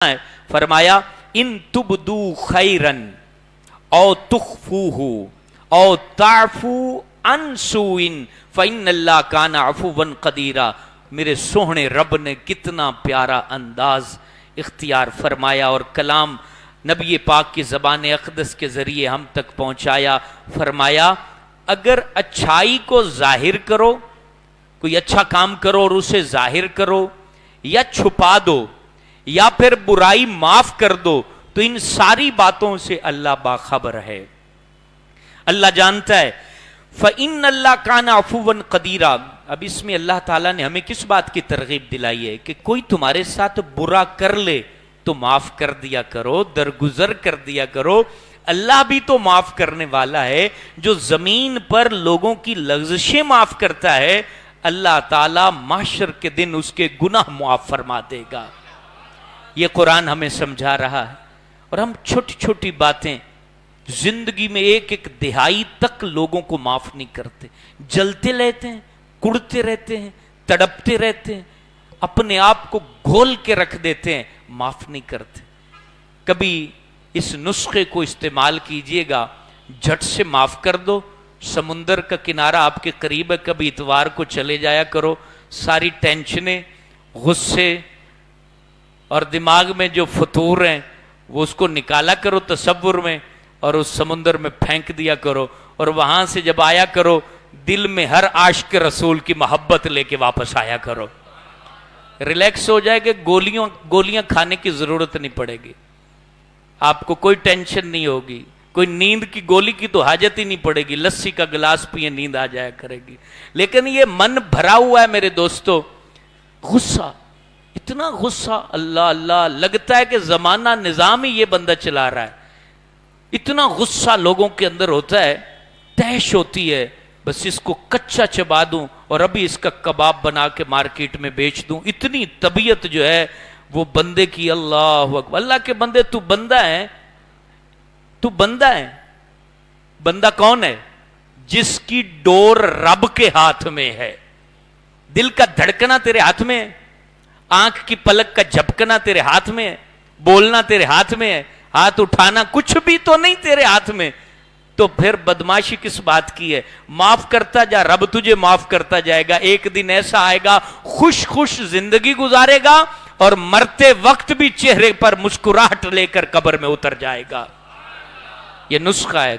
है। फरमाया इन तुबदू खैरन औ तुखफूहु औ ताफू अनसुइन फइन्नल्लाह काना अफुवन कदीरा। मेरे सोहने रब ने कितना प्यारा अंदाज इख्तियार फरमाया और कलाम नबी पाक की ज़बान अक़दस के ज़रिए हम तक पहुँचाया। फरमाया अगर अच्छाई को ज़ाहिर करो, कोई अच्छा काम करो और उसे ज़ाहिर करो, या छुपा दो, या फिर बुराई माफ कर दो, तो इन सारी बातों से अल्लाह बाखबर है, अल्लाह जानता है। फ़इन्नल्लाह काना अफुवन कदीरा। अब इसमें अल्लाह ताला ने हमें किस बात की तरगीब दिलाई है कि कोई तुम्हारे साथ बुरा कर ले तो माफ कर दिया करो, दरगुजर कर दिया करो। अल्लाह भी तो माफ करने वाला है। जो जमीन पर लोगों की लग़्ज़िशें माफ करता है, अल्लाह ताला माशर के दिन उसके गुनाह माफ फरमा देगा। ये कुरान हमें समझा रहा है। और हम छोटी छोटी बातें जिंदगी में एक एक दिहाई तक लोगों को माफ नहीं करते, जलते रहते हैं, कुड़ते रहते हैं, तड़पते रहते हैं, अपने आप को घोल के रख देते हैं, माफ नहीं करते। कभी इस नुस्खे को इस्तेमाल कीजिएगा, झट से माफ कर दो। समुंदर का किनारा आपके करीब है, कभी इतवार को चले जाया करो, सारी टेंशनें, गुस्से और दिमाग में जो फतूर हैं वो उसको निकाला करो तसव्वुर में और उस समुंदर में फेंक दिया करो। और वहां से जब आया करो, दिल में हर आशिक रसूल की मोहब्बत लेके वापस आया करो। रिलैक्स हो जाएगा, गोलियां खाने की जरूरत नहीं पड़ेगी, आपको कोई टेंशन नहीं होगी, कोई नींद की गोली की तो हाजत ही नहीं पड़ेगी, लस्सी का गिलास पिए नींद आ जाया करेगी। लेकिन ये मन भरा हुआ है मेरे दोस्तों, गुस्सा, इतना गुस्सा, अल्लाह अल्लाह, लगता है कि जमाना निजाम ही ये बंदा चला रहा है। इतना गुस्सा लोगों के अंदर होता है, तहश होती है, बस इसको कच्चा चबा दूं और अभी इसका कबाब बना के मार्केट में बेच दूं। इतनी तबीयत जो है वो बंदे की, अल्लाह अकबर। अल्लाह के बंदे, तू बंदा है, तू बंदा है। बंदा कौन है? जिसकी डोर रब के हाथ में है। दिल का धड़कना तेरे हाथ में है, आंख की पलक का झपकना तेरे हाथ में है, बोलना तेरे हाथ में है, हाथ उठाना कुछ भी तो नहीं तेरे हाथ में। तो फिर बदमाशी किस बात की है? माफ करता जा, रब तुझे माफ करता जाएगा। एक दिन ऐसा आएगा, खुश खुश जिंदगी गुजारेगा और मरते वक्त भी चेहरे पर मुस्कुराहट लेकर कब्र में उतर जाएगा। यह नुस्खा है।